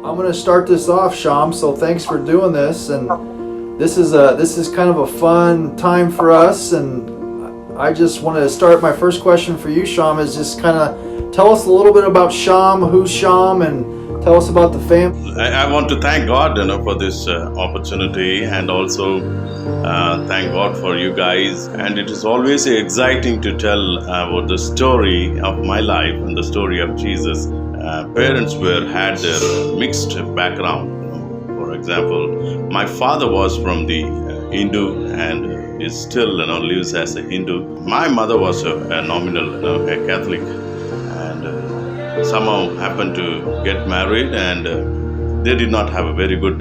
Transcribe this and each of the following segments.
I'm going to start this off, Sham. So thanks for doing this. And this is kind of a fun time for us. And I just want to start. My first question for you, Sham, is just kind of tell us a little bit about Sham. Who's Sham, and tell us about the family. I want to thank God, for this opportunity, and also thank God for you guys. And it is always exciting to tell about the story of my life and the story of Jesus. Parents had their mixed background. For example, my father was from the Hindu and is still lives as a Hindu. My mother was a nominal a Catholic, and somehow happened to get married, and they did not have a very good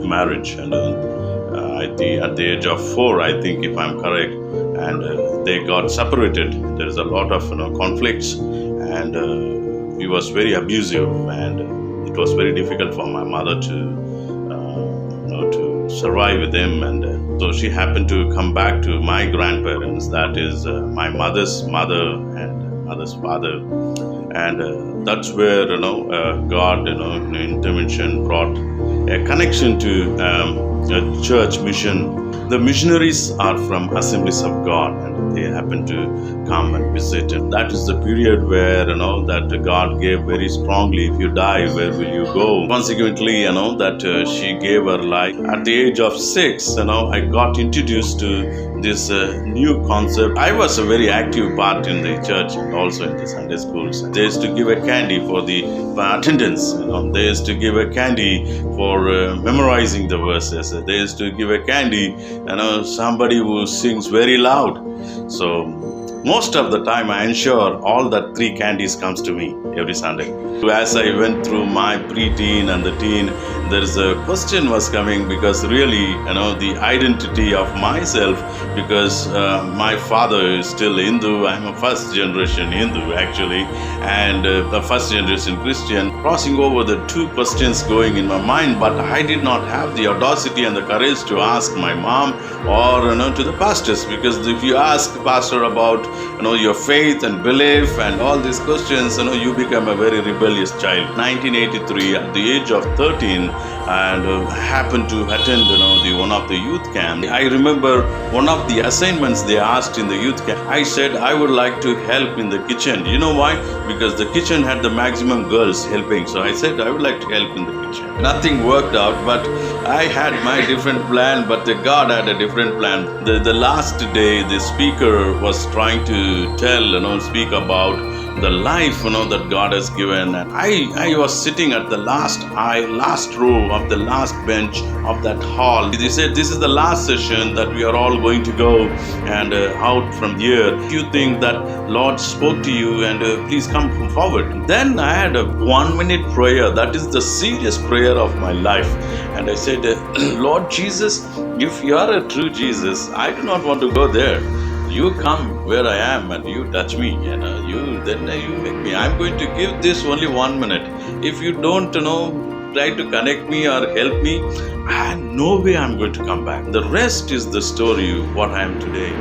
marriage. And at the age of 4, I think, if I'm correct, and they got separated. There is a lot of conflicts, and he was very abusive, and it was very difficult for my mother to survive with him. And so she happened to come back to my grandparents, that is my mother's mother and mother's father. And that's where God intervention brought a connection to a church mission. The missionaries are from Assemblies of God, and they happen to come and visit. And that is the period where that God gave very strongly. If you die, where will you go? Consequently, that she gave her life. At the age of 6, I got introduced to this new concept. I was a very active part in the church, also in the Sunday schools. They used to give a candy for the attendance. They used to give a candy for memorizing the verses. They used to give a candy, somebody who sings very loud. So most of the time I ensure all that 3 candies comes to me every Sunday. As I went through my pre-teen and the teen, there is a question was coming, because really, the identity of myself, because my father is still Hindu. I'm a first generation Hindu actually, and the first generation Christian. Crossing over the 2 questions going in my mind, but I did not have the audacity and the courage to ask my mom or to the pastors, because if you ask pastor about your faith and belief and all these questions, you become a very rebellious child. 1983, at the age of 13, and happened to attend one of the youth camp. I remember one of the assignments they asked in the youth camp. I said I would like to help in the kitchen. You know why? Because the kitchen had the maximum girls helping. So I said I would like to help in the kitchen. Nothing worked out, but I had my different plan, but God had a different plan. The last day, the speaker was trying to speak about the life that God has given. And I was sitting at the last row of the last bench of that hall. They said, this is the last session that we are all going to go and out from here. If you think that Lord spoke to you, and please come forward. Then I had a 1-minute prayer. That is the serious prayer of my life. And I said, Lord Jesus, if you are a true Jesus, I do not want to go there. You come where I am and you touch me, you make me. I'm going to give this only 1 minute. If you don't, try to connect me or help me, no way I'm going to come back. The rest is the story, what I am today.